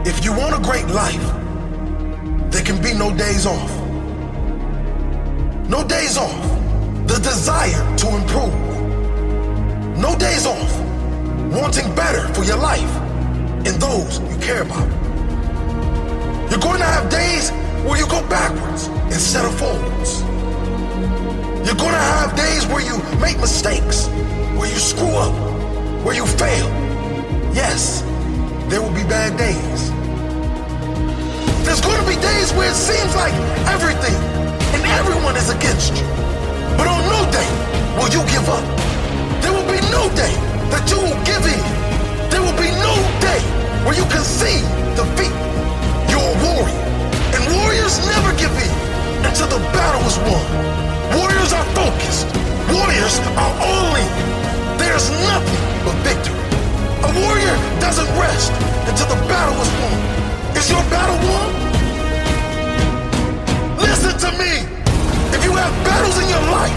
If you want a great life, there can be no days off. No days off. The desire to improve. No days off. Wanting better for your life and those you care about. You're going to have days where you go backwards instead of forwards. You're going to have days where you make mistakes, where you screw up, where you fail. Yes, there will be bad days. There's going to be days where it seems like everything and everyone is against you. But on no day will you give up. There will be no day that you will give in. There will be no day where you concede defeat. You're a warrior, and warriors never give in until the battle is won. Warriors are focused. Warriors are all in. There's nothing but victory. A warrior doesn't rest until the battle is won. Is your battle won? Listen to me. If you have battles in your life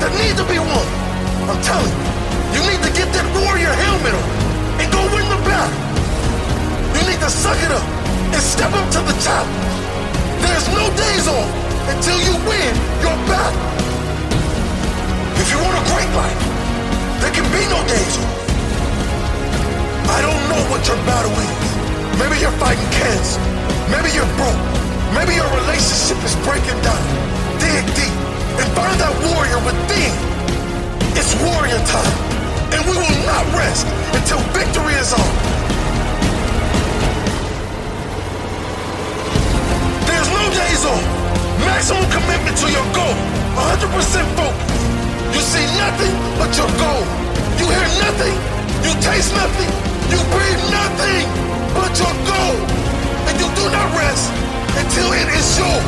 that need to be won, I'm telling you, you need to get that warrior helmet on and go win the battle. You need to suck it up and step up to the challenge. There's no days off until you win your battle. If you want a great life, there can be no days off. I don't know what your battle is. Maybe you're fighting cancer. Maybe you're broke. Maybe your relationship is breaking down. Dig deep and find that warrior within. It's warrior time, and we will not rest until victory is on. There's no days off. Maximum commitment to your goal. 100% focus. You see nothing but your goal. You hear nothing. You taste nothing. You breathe nothing but your goal. And you do not rest until it is yours.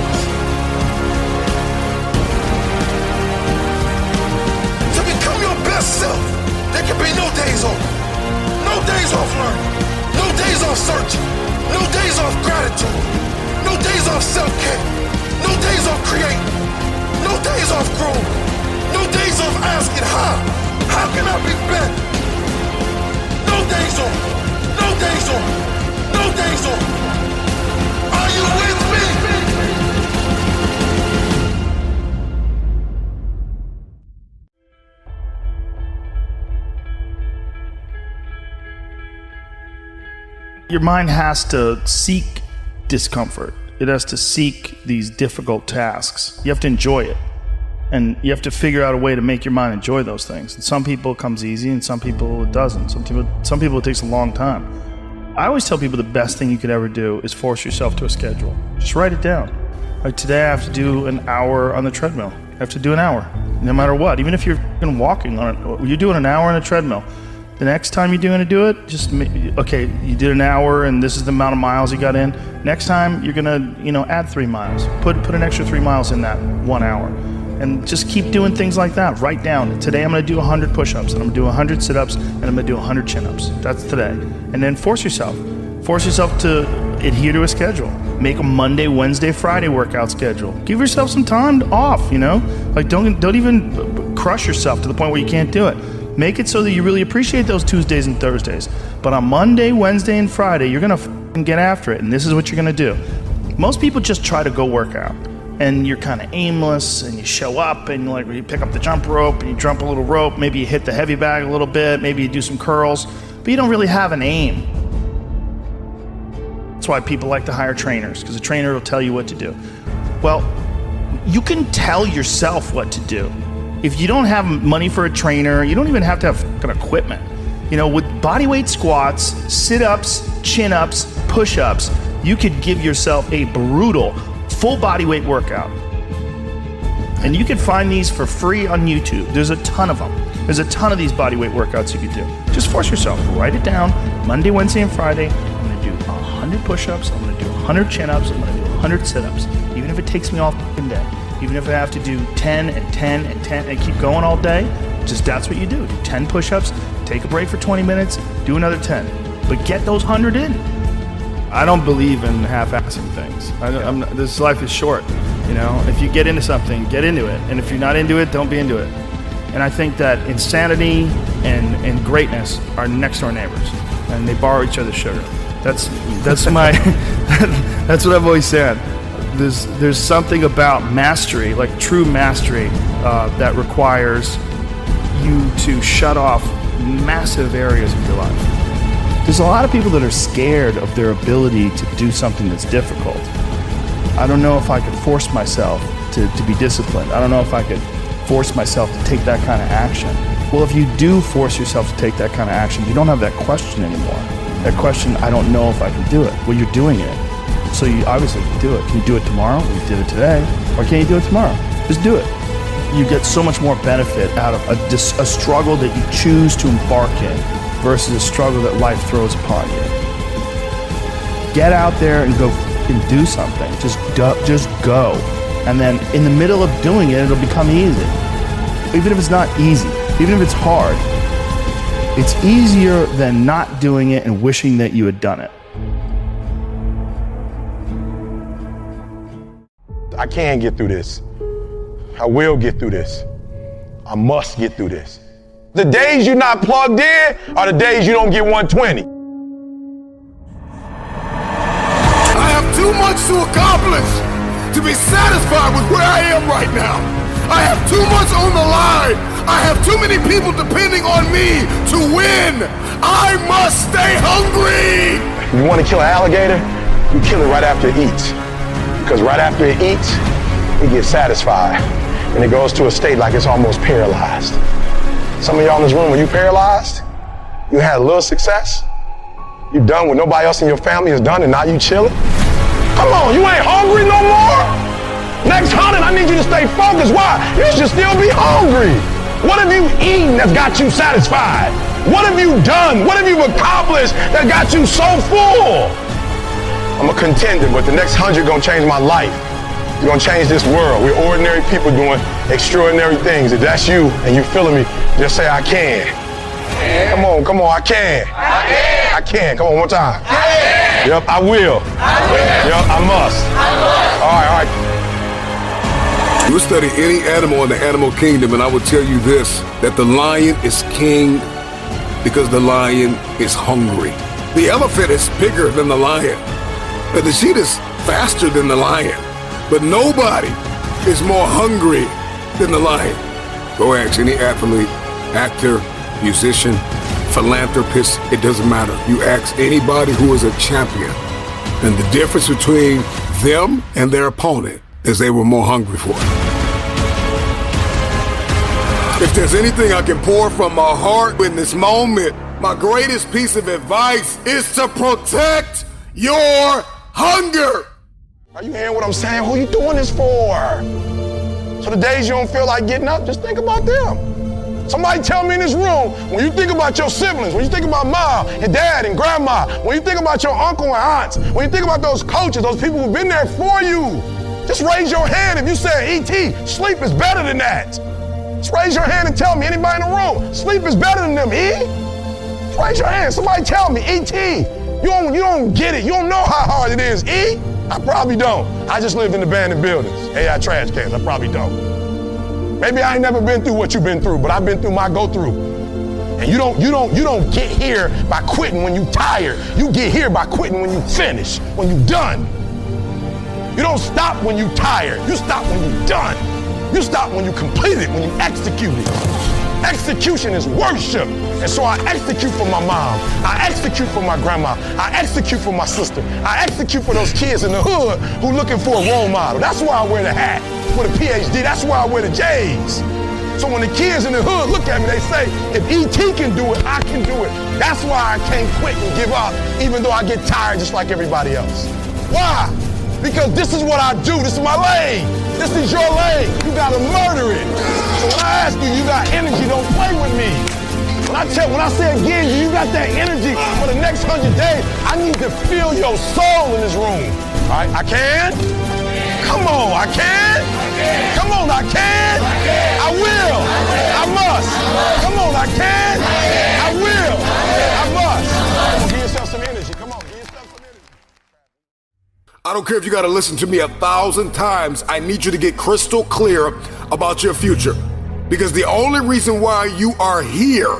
To become your best self, there can be no days off. No days off learning. No days off searching. No days off gratitude. No days off self-care. No days off creating. No days off growing. No days off asking how can I be better? No days off. No days off. No days off. Are you with me? Your mind has to seek discomfort. It has to seek these difficult tasks. You have to enjoy it. And you have to figure out a way to make your mind enjoy those things. And some people it comes easy and some people it doesn't. Some people it takes a long time. I always tell people the best thing you could ever do is force yourself to a schedule. Just write it down. Like today I have to do an hour on the treadmill. I have to do an hour, no matter what. Even if you're walking on it, you're doing an hour on a treadmill. The next time you're going to do it, okay, you did an hour and this is the amount of miles you got in. Next time you're going to, add 3 miles. Put an extra 3 miles in that 1 hour. And just keep doing things like that. Write down, today I'm going to do 100 push-ups, and I'm going to do 100 sit-ups, and I'm going to do 100 chin-ups. That's today. And then force yourself. Force yourself to adhere to a schedule. Make a Monday, Wednesday, Friday workout schedule. Give yourself some time off, Like don't even crush yourself to the point where you can't do it. Make it so that you really appreciate those Tuesdays and Thursdays. But on Monday, Wednesday, and Friday, you're going to get after it, and this is what you're going to do. Most people just try to go work out. And you're kind of aimless, and you show up, and you pick up the jump rope, and you jump a little rope, maybe you hit the heavy bag a little bit, maybe you do some curls, but you don't really have an aim. That's why people like to hire trainers, because a trainer will tell you what to do. Well, you can tell yourself what to do. If you don't have money for a trainer, you don't even have to have fucking equipment. With bodyweight squats, sit-ups, chin-ups, push-ups, you could give yourself a brutal full body weight workout. And you can find these for free on YouTube. There's a ton of them. There's a ton of these body weight workouts you can do. Just force yourself. Write it down. Monday, Wednesday, and Friday, I'm going to do 100 push-ups. I'm going to do 100 chin-ups. I'm going to do 100 sit-ups. Even if it takes me all fucking day. Even if I have to do 10 and 10 and 10 and keep going all day, just that's what you do. Do 10 push-ups, take a break for 20 minutes, do another 10. But get those 100 in. I don't believe in half-assing things. This life is short. If you get into something, get into it. And if you're not into it, don't be into it. And I think that insanity and greatness are next door neighbors, and they borrow each other's sugar. That's my that's what I've always said. There's something about mastery, like true mastery, that requires you to shut off massive areas of your life. There's a lot of people that are scared of their ability to do something that's difficult. I don't know if I could force myself to be disciplined. I don't know if I could force myself to take that kind of action. Well, if you do force yourself to take that kind of action, you don't have that question anymore. That question, I don't know if I can do it. Well, you're doing it. So you obviously can do it. Can you do it tomorrow? You did it today. Or can you do it tomorrow? Just do it. You get so much more benefit out of a struggle that you choose to embark in versus a struggle that life throws upon you. Get out there and go and do something. Just go. And then in the middle of doing it, it'll become easy. Even if it's not easy, even if it's hard, it's easier than not doing it and wishing that you had done it. I can get through this. I will get through this. I must get through this. The days you're not plugged in are the days you don't get 120. I have too much to accomplish to be satisfied with where I am right now. I have too much on the line. I have too many people depending on me to win. I must stay hungry. You want to kill an alligator? You kill it right after it eats. Because right after it eats, it gets satisfied. And it goes to a state like it's almost paralyzed. Some of y'all in this room, when you paralyzed, you had a little success. You done what nobody else in your family has done, and now you chilling. Come on, you ain't hungry no more? Next 100, I need you to stay focused. Why? You should still be hungry. What have you eaten that's got you satisfied? What have you done? What have you accomplished that got you so full? I'm a contender, but the next 100 gonna change my life. You're gonna change this world. We're ordinary people doing extraordinary things. If that's you and you feeling me, just say I can. Come on, I can. I can. Come on, one more time. Yep, I will. Yep, I must. All right. You study any animal in the animal kingdom, and I will tell you this, that the lion is king because the lion is hungry. The elephant is bigger than the lion, and the cheetah is faster than the lion. But nobody is more hungry than the lion. Go ask any athlete, actor, musician, philanthropist, it doesn't matter. You ask anybody who is a champion, and the difference between them and their opponent is they were more hungry for it. If there's anything I can pour from my heart in this moment, my greatest piece of advice is to protect your hunger. Are you hearing what I'm saying? Who you doing this for? So the days you don't feel like getting up, just think about them. Somebody tell me in this room, when you think about your siblings, when you think about mom and dad and grandma, when you think about your uncle and aunts, when you think about those coaches, those people who've been there for you, just raise your hand if you say, E.T., sleep is better than that. Just raise your hand and tell me, anybody in the room, sleep is better than them, E? Just raise your hand. Somebody tell me, E.T., you don't get it. You don't know how hard it is, E? I probably don't. I just lived in abandoned buildings, AI trash cans. I probably don't. Maybe I ain't never been through what you've been through, but I've been through my go-through. And you don't get here by quitting when you tired. You get here by quitting when you finish, when you done. You don't stop when you tired. You stop when you done. You stop when you complete it, when you execute it. Execution is worship. And so I execute for my mom. I execute for my grandma. I execute for my sister. I execute for those kids in the hood who looking for a role model. That's why I wear the hat with a PhD. That's why I wear the J's. So when the kids in the hood look at me, they say, if E.T. can do it, I can do it. That's why I can't quit and give up, even though I get tired just like everybody else. Why? Because this is what I do. This is my lane. This is your lane. You gotta murder it. So when I ask you, you got energy, don't play with me. When I say again, you got that energy for the next 100 days, I need to feel your soul in this room. All right, I can? Come on, I can? Come on, I can? I will. I must. Come on, I can? I will. I must. Come on, give yourself some energy. Come on, give yourself some energy. I don't care if you got to listen to me 1,000 times. I need you to get crystal clear about your future. Because the only reason why you are here,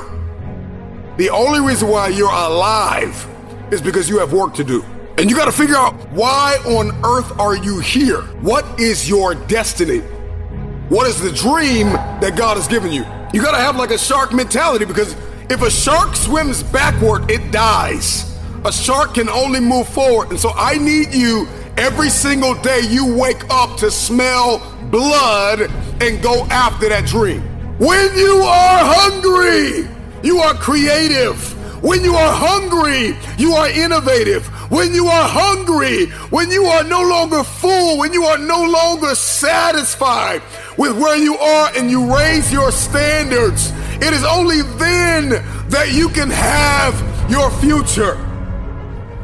the only reason why you're alive, is because you have work to do. And you got to figure out, why on earth are you here? What is your destiny? What is the dream that God has given you? You got to have like a shark mentality, because if a shark swims backward, it dies. A shark can only move forward. And so I need you every single day you wake up to smell blood and go after that dream. When you are hungry, you are creative. When you are hungry, you are innovative. When you are hungry, when you are no longer full, when you are no longer satisfied with where you are and you raise your standards, it is only then that you can have your future.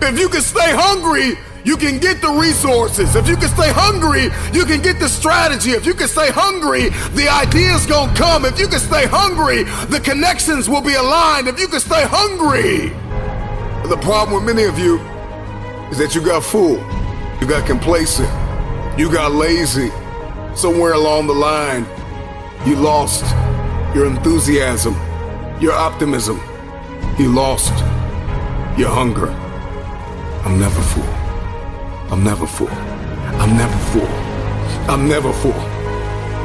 If you can stay hungry, you can get the resources. If you can stay hungry, you can get the strategy. If you can stay hungry, the ideas gonna come. If you can stay hungry, the connections will be aligned. If you can stay hungry. The problem with many of you is that you got full, you got complacent, you got lazy. Somewhere along the line, you lost your enthusiasm, your optimism. You lost your hunger. I'm never full. I'm never full. I'm never full. I'm never full.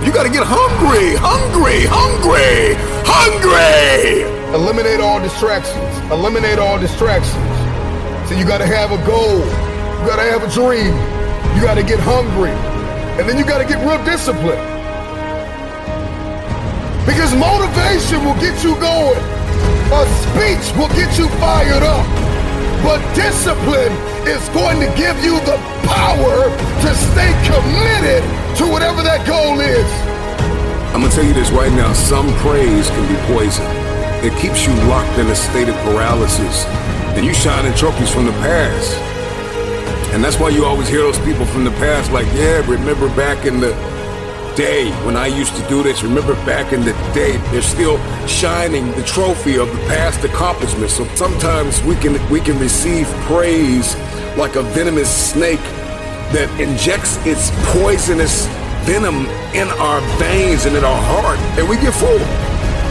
You gotta get hungry, hungry, hungry, hungry! Eliminate all distractions. Eliminate all distractions. So you gotta have a goal. You gotta have a dream. You gotta get hungry. And then you gotta get real disciplined. Because motivation will get you going. A speech will get you fired up. But discipline is going to give you the power to stay committed to whatever that goal is. I'm gonna tell you this right now, some praise can be poison. It keeps you locked in a state of paralysis. And you shining trophies from the past. And that's why you always hear those people from the past like, yeah, remember back in the day when I used to do this, remember back in the day. They're still shining the trophy of the past accomplishments. So sometimes we can receive praise like a venomous snake that injects its poisonous venom in our veins and in our heart, and we get full.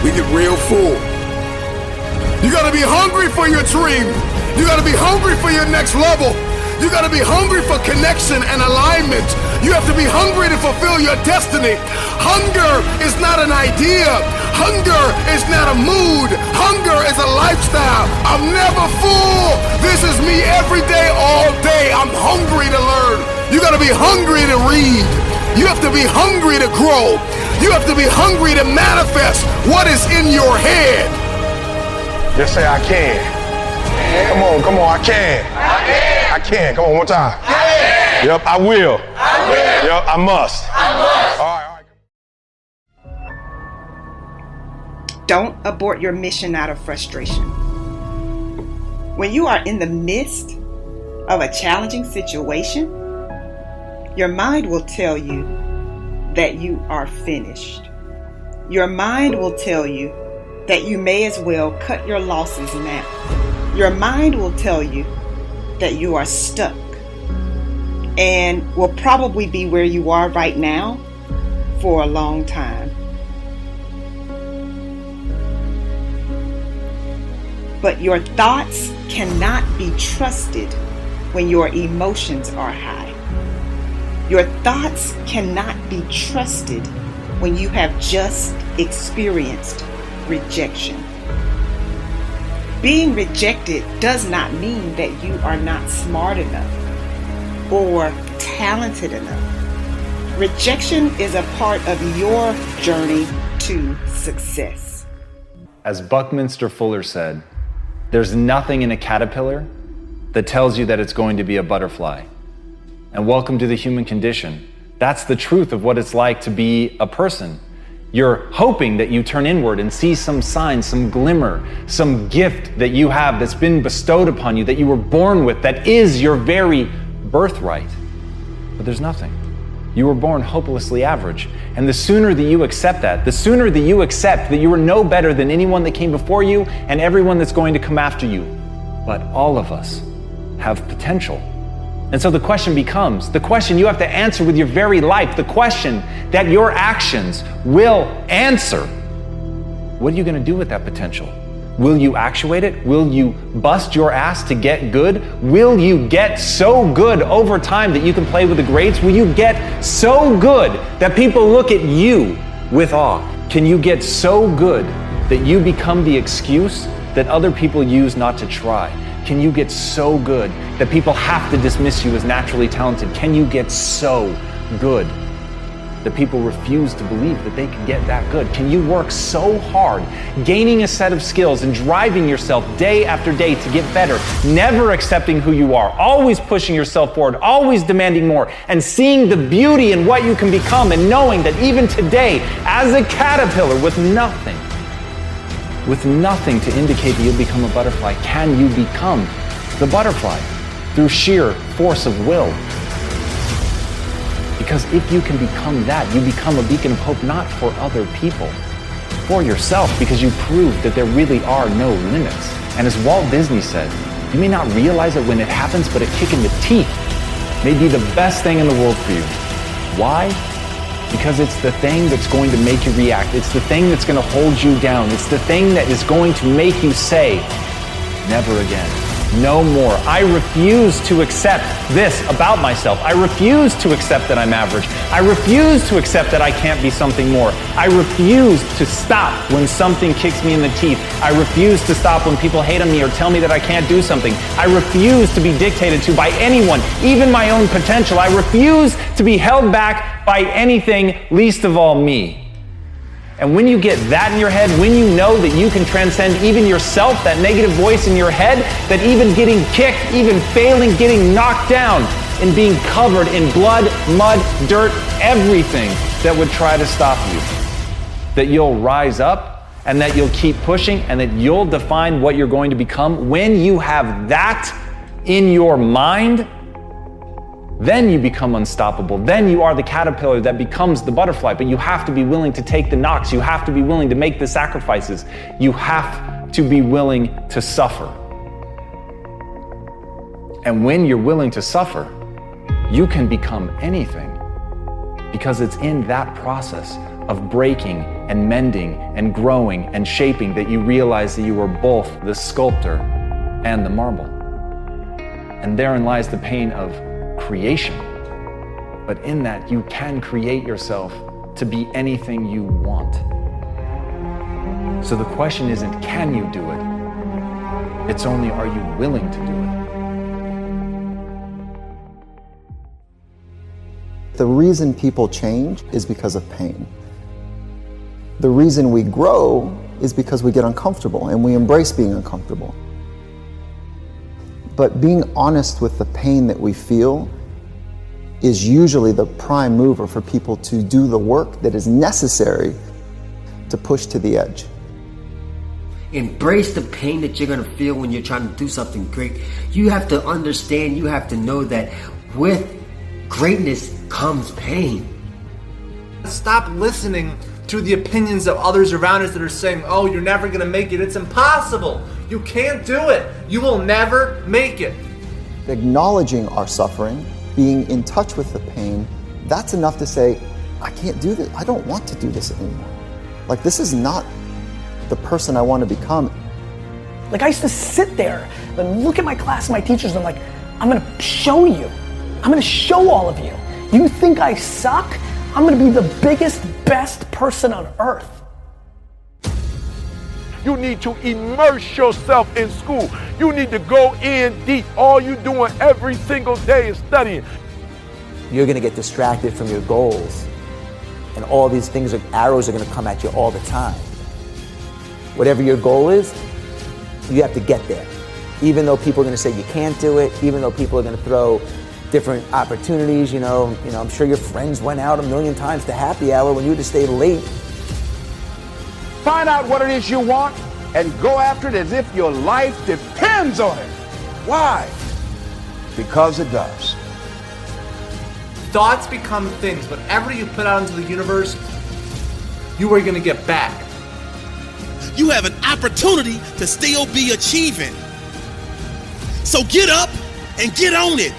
We get real full. You gotta be hungry for your dream. You gotta be hungry for your next level. You gotta be hungry for connection and alignment. You have to be hungry to fulfill your destiny. Hunger is not an idea. Hunger is not a mood. Hunger is a lifestyle. I'm never full. This is me every day, all day. I'm hungry to learn. You gotta be hungry to read. You have to be hungry to grow. You have to be hungry to manifest what is in your head. Just say, I can. Come on, I can. I can. Come on, one time. Yep, I will. Yep, I must. All right. Don't abort your mission out of frustration. When you are in the midst of a challenging situation, your mind will tell you that you are finished. Your mind will tell you that you may as well cut your losses now. Your mind will tell you that you are stuck and will probably be where you are right now for a long time. But your thoughts cannot be trusted when your emotions are high. Your thoughts cannot be trusted when you have just experienced rejection. Being rejected does not mean that you are not smart enough or talented enough. Rejection is a part of your journey to success. As Buckminster Fuller said, there's nothing in a caterpillar that tells you that it's going to be a butterfly. And welcome to the human condition. That's the truth of what it's like to be a person. You're hoping that you turn inward and see some sign, some glimmer, some gift that you have that's been bestowed upon you, that you were born with, that is your very birthright. But there's nothing. You were born hopelessly average. And the sooner that you accept that, the sooner that you accept that you are no better than anyone that came before you and everyone that's going to come after you. But all of us have potential. And so the question becomes, the question you have to answer with your very life, the question that your actions will answer. What are you going to do with that potential? Will you actuate it? Will you bust your ass to get good? Will you get so good over time that you can play with the greats? Will you get so good that people look at you with awe? Can you get so good that you become the excuse that other people use not to try? Can you get so good that people have to dismiss you as naturally talented? Can you get so good that people refuse to believe that they can get that good? Can you work so hard, gaining a set of skills and driving yourself day after day to get better, never accepting who you are, always pushing yourself forward, always demanding more, and seeing the beauty in what you can become, and knowing that even today, as a caterpillar with nothing to indicate that you'll become a butterfly, can you become the butterfly through sheer force of will? Because if you can become that, you become a beacon of hope, not for other people, for yourself, because you prove that there really are no limits. And as Walt Disney said, you may not realize it when it happens, but a kick in the teeth may be the best thing in the world for you. Why? Because it's the thing that's going to make you react. It's the thing that's going to hold you down. It's the thing that is going to make you say, never again. No more. I refuse to accept this about myself. I refuse to accept that I'm average. I refuse to accept that I can't be something more. I refuse to stop when something kicks me in the teeth. I refuse to stop when people hate on me or tell me that I can't do something. I refuse to be dictated to by anyone, even my own potential. I refuse to be held back by anything, least of all me. And when you get that in your head, when you know that you can transcend even yourself, that negative voice in your head, that even getting kicked, even failing, getting knocked down, and being covered in blood, mud, dirt, everything that would try to stop you, that you'll rise up and that you'll keep pushing and that you'll define what you're going to become. When you have that in your mind, then you become unstoppable. Then you are the caterpillar that becomes the butterfly. But you have to be willing to take the knocks. You have to be willing to make the sacrifices. You have to be willing to suffer. And when you're willing to suffer, you can become anything, because it's in that process of breaking and mending and growing and shaping that you realize that you are both the sculptor and the marble. And therein lies the pain of creation. But in that, you can create yourself to be anything you want. So the question isn't, can you do it? It's only, are you willing to do it? The reason people change is because of pain. The reason we grow is because we get uncomfortable and we embrace being uncomfortable. But being honest with the pain that we feel is usually the prime mover for people to do the work that is necessary to push to the edge. Embrace the pain that you're going to feel when you're trying to do something great. You have to understand, you have to know that with greatness comes pain. Stop listening to the opinions of others around us that are saying, oh, you're never going to make it. It's impossible. You can't do it. You will never make it. Acknowledging our suffering, being in touch with the pain, that's enough to say, I can't do this. I don't want to do this anymore. Like, this is not the person I want to become. Like, I used to sit there and look at my class and my teachers and I'm like, I'm going to show you. I'm going to show all of you. You think I suck? I'm going to be the biggest, best person on earth. You need to immerse yourself in school. You need to go in deep. All you're doing every single day is studying. You're going to get distracted from your goals. And all these things, arrows are going to come at you all the time. Whatever your goal is, you have to get there. Even though people are going to say you can't do it, even though people are going to throw different opportunities, you know, I'm sure your friends went out 1,000,000 times to happy hour when you had to stay late. Find out what it is you want and go after it as if your life depends on it. Why? Because it does. Thoughts become things. Whatever you put out into the universe, you are going to get back. You have an opportunity to still be achieving. So get up and get on it.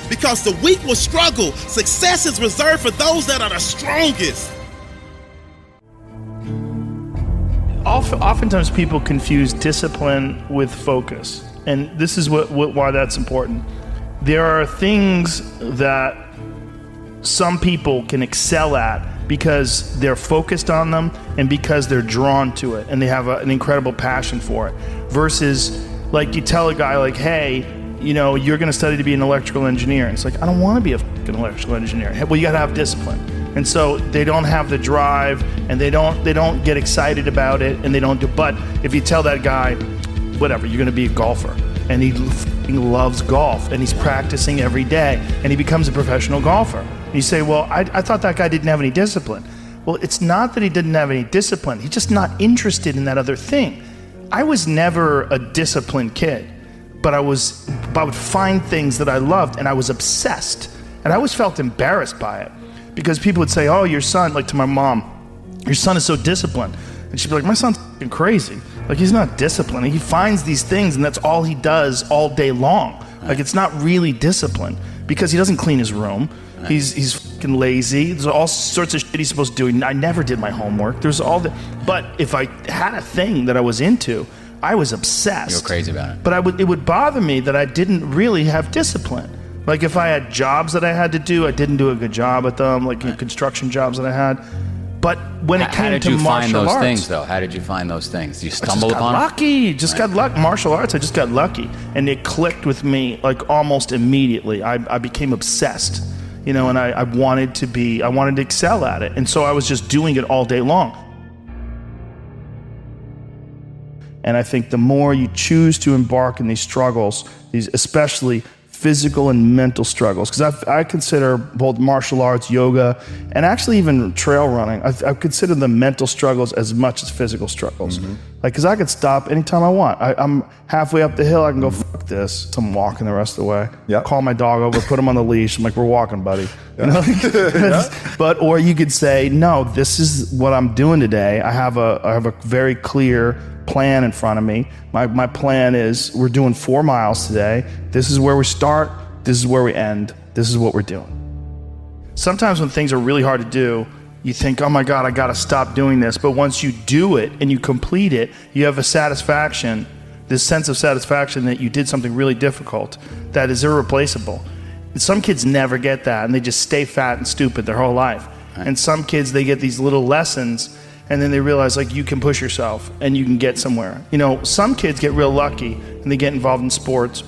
Because the weak will struggle. Success is reserved for those that are the strongest. oftentimes people confuse discipline with focus. And this is why that's important. There are things that some people can excel at because they're focused on them and because they're drawn to it and they have an incredible passion for it. Versus, like, you tell a guy, like, hey, you know, you're going to study to be an electrical engineer. And it's like, I don't want to be a fucking electrical engineer. Well, you got to have discipline. And so they don't have the drive, and they don't get excited about it, and they don't do. But if you tell that guy, whatever, you're going to be a golfer, and he fucking loves golf, and he's practicing every day, and he becomes a professional golfer. And you say, well, I thought that guy didn't have any discipline. Well, it's not that he didn't have any discipline. He's just not interested in that other thing. I was never a disciplined kid, but I would find things that I loved, and I was obsessed, and I always felt embarrassed by it. Because people would say, oh, your son, like to my mom, your son is so disciplined. And she'd be like, my son's f***ing crazy. Like, he's not disciplined. He finds these things and that's all he does all day long. Like, it's not really discipline because he doesn't clean his room. He's f***ing lazy. There's all sorts of shit he's supposed to do. I never did my homework. But if I had a thing that I was into, I was obsessed. You were crazy about it. But it would bother me that I didn't really have discipline. Like, if I had jobs that I had to do, I didn't do a good job at them, like construction jobs that I had. But when it came to martial arts... How did you find those things, though? How did you find those things? You stumbled upon them? Lucky. Got lucky. Martial arts, I just got lucky. And it clicked with me, like, almost immediately. I became obsessed, you know, and I wanted to excel at it. And so I was just doing it all day long. And I think the more you choose to embark in these struggles, these especially physical and mental struggles, because I consider both martial arts, yoga, and actually even trail running, I consider the mental struggles as much as physical struggles. Mm-hmm. Like, because I could stop anytime I want. I'm halfway up the hill, I can go, fuck this. So I'm walking the rest of the way. Yep. Call my dog over, put him on the leash. I'm like, we're walking, buddy. You know? Or you could say, no, this is what I'm doing today. I have a very clear plan in front of me. My plan is we're doing 4 miles today. This is where we start. This is where we end. This is what we're doing. Sometimes when things are really hard to do, you think, oh my God, I got to stop doing this. But once you do it and you complete it, you have a satisfaction, this sense of satisfaction that you did something really difficult that is irreplaceable. And some kids never get that, and they just stay fat and stupid their whole life. Right. And some kids, they get these little lessons, and then they realize, like, you can push yourself and you can get somewhere. You know, some kids get real lucky and they get involved in sports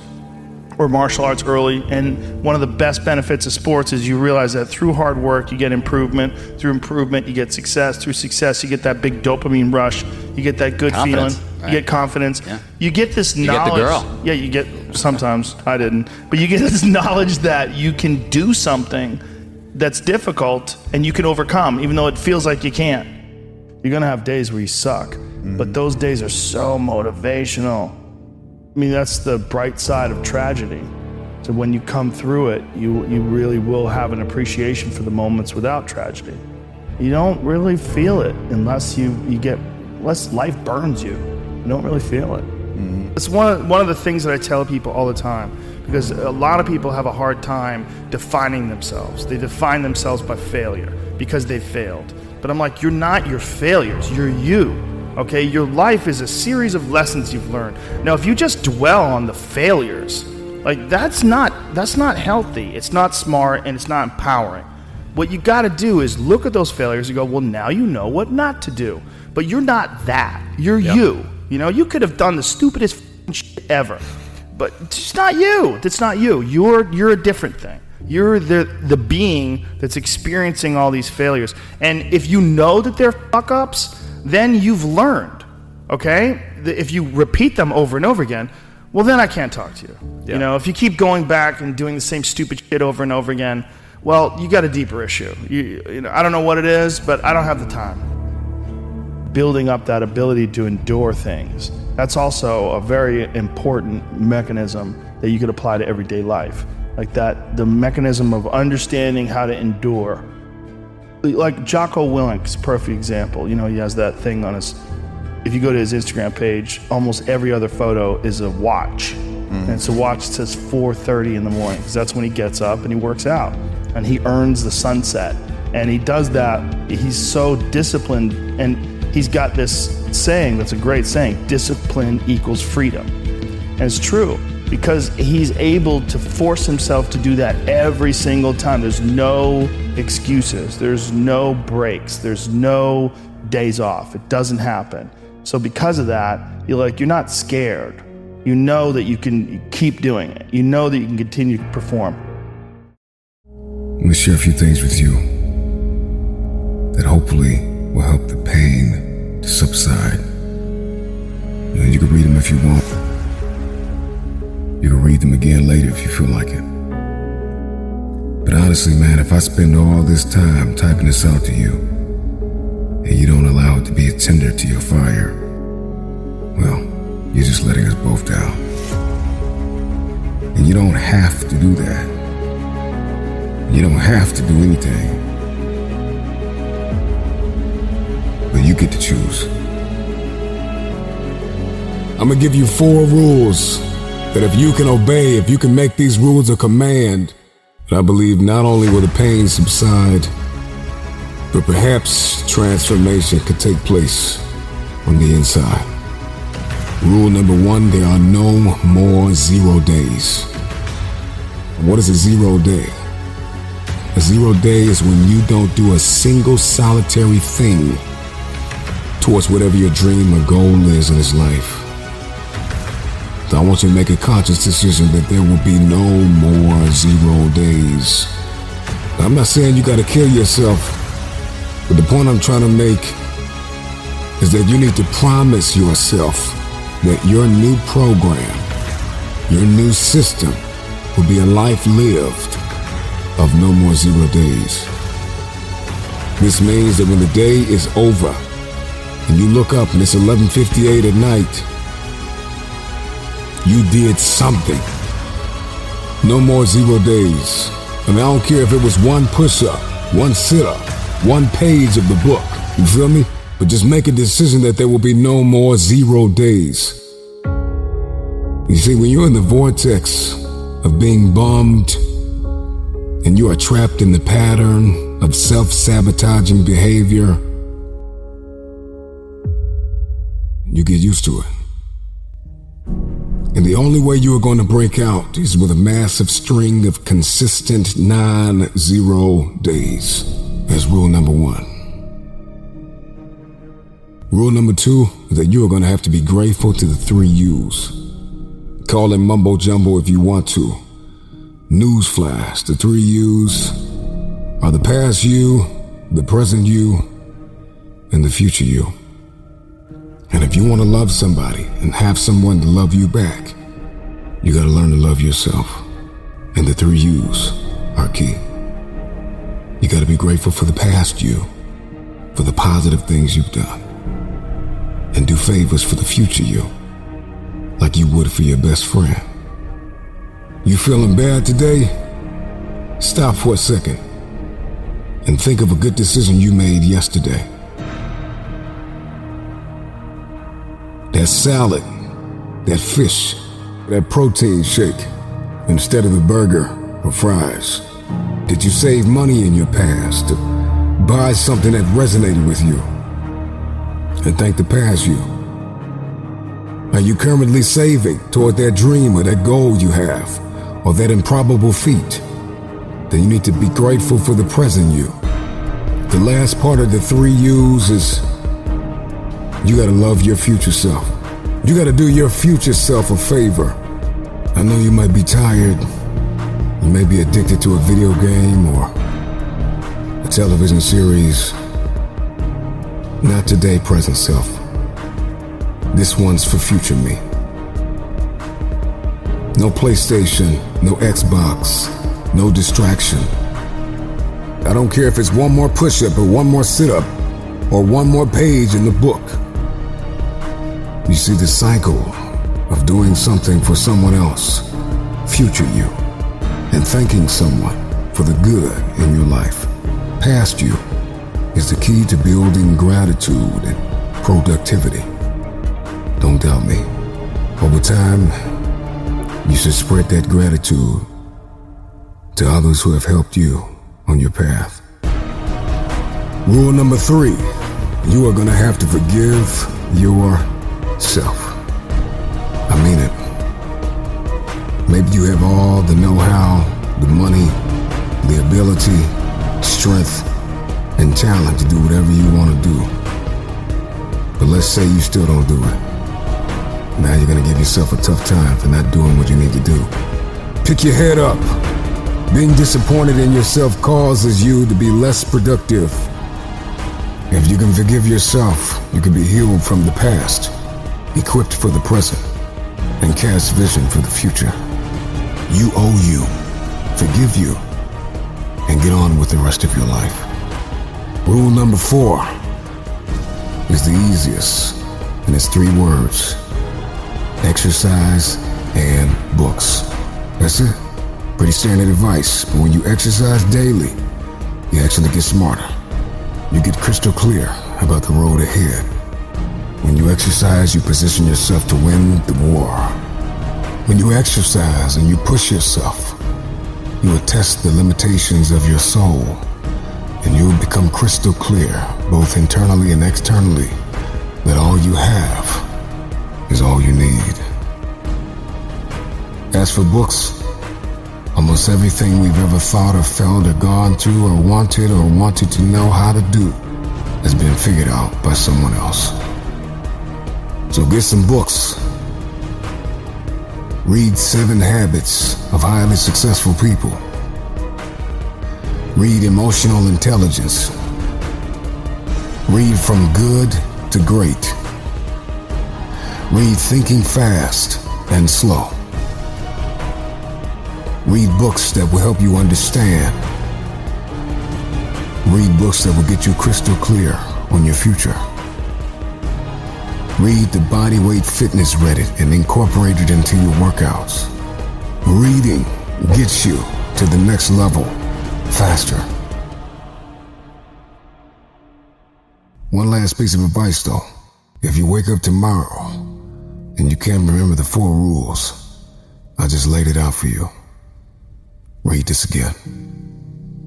or martial arts early, and one of the best benefits of sports is you realize that through hard work you get improvement, through improvement you get success, through success you get that big dopamine rush, you get that good confidence, feeling, right? You get confidence, yeah. You get this knowledge. You get the girl. Yeah, you get, sometimes, I didn't, but you get this knowledge that you can do something that's difficult and you can overcome, even though it feels like you can't. You're gonna have days where you suck, but those days are so motivational. I mean, that's the bright side of tragedy. So when you come through it, you really will have an appreciation for the moments without tragedy. You don't really feel it unless unless life burns you. You don't really feel it. It's one of the things that I tell people all the time, because a lot of people have a hard time defining themselves. They define themselves by failure because they failed. But I'm like, you're not your failures, you're you, okay? Your life is a series of lessons you've learned. Now, if you just dwell on the failures, like, that's not healthy, it's not smart, and it's not empowering. What you gotta do is look at those failures and go, well, now you know what not to do. But you're not that, you're you. You know, you could have done the stupidest shit ever, but it's not you, that's not you. You're a different thing. You're the being that's experiencing all these failures. And if you know that they're fuck-ups, then you've learned, okay? If you repeat them over and over again, well, then I can't talk to you. Yeah. You know, if you keep going back and doing the same stupid shit over and over again, well, you got a deeper issue. You know, I don't know what it is, but I don't have the time. Building up that ability to endure things, that's also a very important mechanism that you could apply to everyday life. Like that, the mechanism of understanding how to endure. Like Jocko Willink's perfect example. You know, he has that thing on his, if you go to his Instagram page, almost every other photo is a watch. And it's a watch that says 4:30 in the morning, because that's when he gets up and he works out. And he earns the sunset. And he does that, he's so disciplined, and he's got this saying that's a great saying, discipline equals freedom. And it's true, because he's able to force himself to do that every single time. There's no excuses, there's no breaks, there's no days off. It doesn't happen. So because of that, you're not scared. You know that you can keep doing it. You know that you can continue to perform. Let me share a few things with you that hopefully will help the pain to subside. You can read them if you want. You can read them again later if you feel like it. But honestly, man, if I spend all this time typing this out to you, and you don't allow it to be a tinder to your fire, well, you're just letting us both down. And you don't have to do that. You don't have to do anything. But you get to choose. I'm gonna give you 4 rules that if you can obey, if you can make these rules a command, I believe not only will the pain subside, but perhaps transformation could take place on the inside. Rule number 1, there are no more 0 days. What is a 0 day? A 0 day is when you don't do a single solitary thing towards whatever your dream or goal is in this life. So I want you to make a conscious decision that there will be no more 0 days. Now, I'm not saying you gotta kill yourself, but the point I'm trying to make is that you need to promise yourself that your new program, your new system will be a life lived of no more 0 days. This means that when the day is over and you look up and it's 11:58 at night, you did something. No more 0 days. I mean, I don't care if it was 1 push-up, 1 sit-up, 1 page of the book. You feel me? But just make a decision that there will be no more 0 days. You see, when you're in the vortex of being bummed and you are trapped in the pattern of self-sabotaging behavior, you get used to it. And the only way you are going to break out is with a massive string of consistent non-0 days. That's rule number 1. Rule number 2 is that you are going to have to be grateful to the 3 U's. Call them mumbo jumbo if you want to. Newsflash, the 3 U's are the past you, the present you, and the future you. And if you want to love somebody and have someone to love you back, you got to learn to love yourself. And the 3 U's are key. You got to be grateful for the past you, for the positive things you've done, and do favors for the future you, like you would for your best friend. You feeling bad today? Stop for a second and think of a good decision you made yesterday. That salad, that fish, that protein shake, instead of the burger or fries. Did you save money in your past to buy something that resonated with you? And thank the past you. Are you currently saving toward that dream or that goal you have, or that improbable feat? Then you need to be grateful for the present you. The last part of the 3 U's is you gotta love your future self. You gotta do your future self a favor. I know you might be tired. You may be addicted to a video game or a television series. Not today, present self. This one's for future me. No PlayStation, no Xbox, no distraction. I don't care if it's 1 more push-up or 1 more sit-up or 1 more page in the book. You see, the cycle of doing something for someone else, future you, and thanking someone for the good in your life, past you, is the key to building gratitude and productivity. Don't doubt me. Over time, you should spread that gratitude to others who have helped you on your path. Rule number 3 You are gonna have to forgive yourself. I mean it. Maybe you have all the know-how, the money, the ability, strength, and talent to do whatever you want to do. But let's say you still don't do it. Now you're gonna give yourself a tough time for not doing what you need to do. Pick your head up. Being disappointed in yourself causes you to be less productive. If you can forgive yourself, you can be healed from the past, equipped for the present, and cast vision for the future. You owe you. Forgive you, and get on with the rest of your life. Rule number 4 is the easiest, and it's 3 words: exercise and books. That's it. Pretty standard advice, but when you exercise daily, you actually get smarter. You get crystal clear about the road ahead. When you exercise, you position yourself to win the war. When you exercise and you push yourself, you will test the limitations of your soul, and you will become crystal clear, both internally and externally, that all you have is all you need. As for books, almost everything we've ever thought or felt or gone through or wanted to know how to do has been figured out by someone else. So get some books. Read 7 Habits of Highly Successful People. Read Emotional Intelligence. Read From Good to Great. Read Thinking Fast and Slow. Read books that will help you understand. Read books that will get you crystal clear on your future. Read the Bodyweight Fitness Reddit and incorporate it into your workouts. Reading gets you to the next level faster. One last piece of advice though. If you wake up tomorrow and you can't remember the 4 rules, I just laid it out for you. Read this again.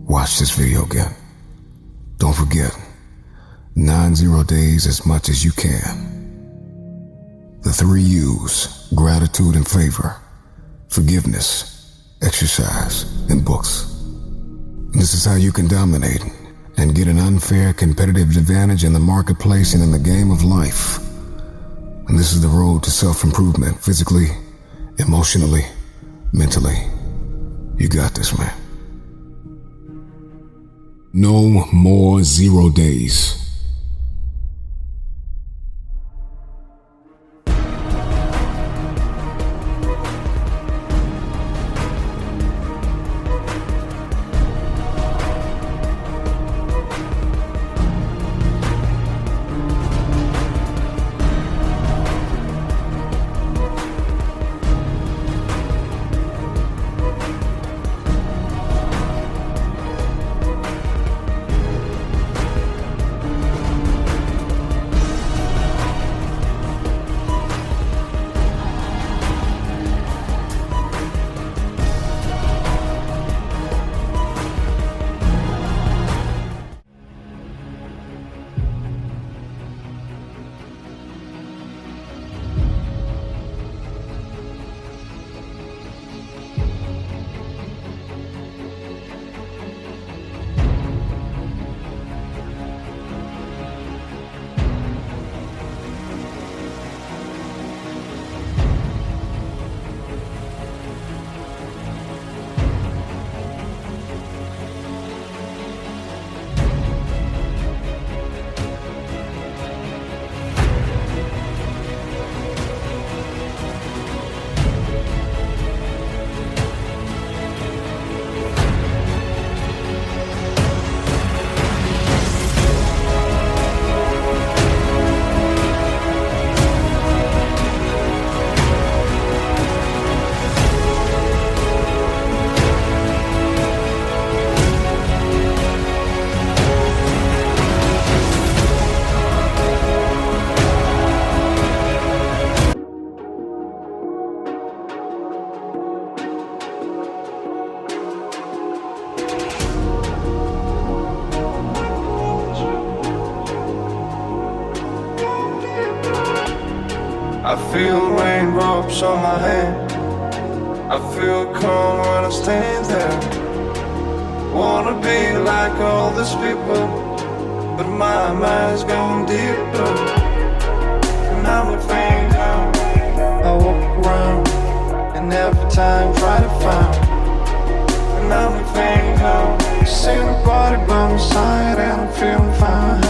Watch this video again. Don't forget, 90 days as much as you can. The 3 U's: gratitude and favor, forgiveness, exercise, and books. This is how you can dominate and get an unfair competitive advantage in the marketplace and in the game of life. And this is the road to self-improvement, physically, emotionally, mentally. You got this, man. No more 0 days. feel raindrops on my hand. I feel calm when I stand there. Wanna be like all these people, but my mind's gone deeper. And I'm a fainter. I walk around and every time try to find. And I'm a fainter. See nobody by my side and I'm feeling fine.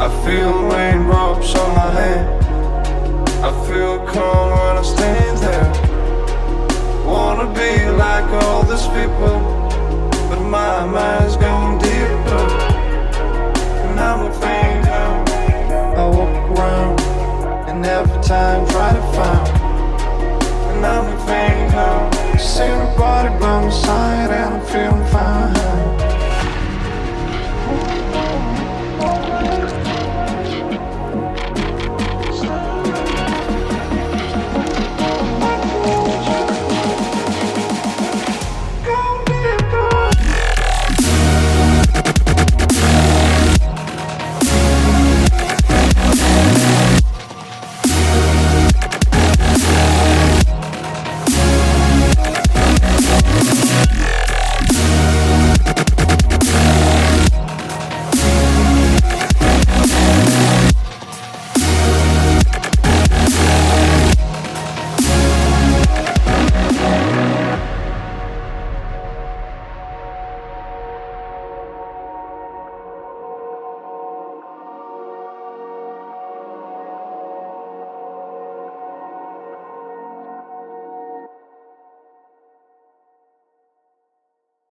I feel raindrops on my hand. I feel calm when I stand there. Wanna be like all these people, but my mind's gone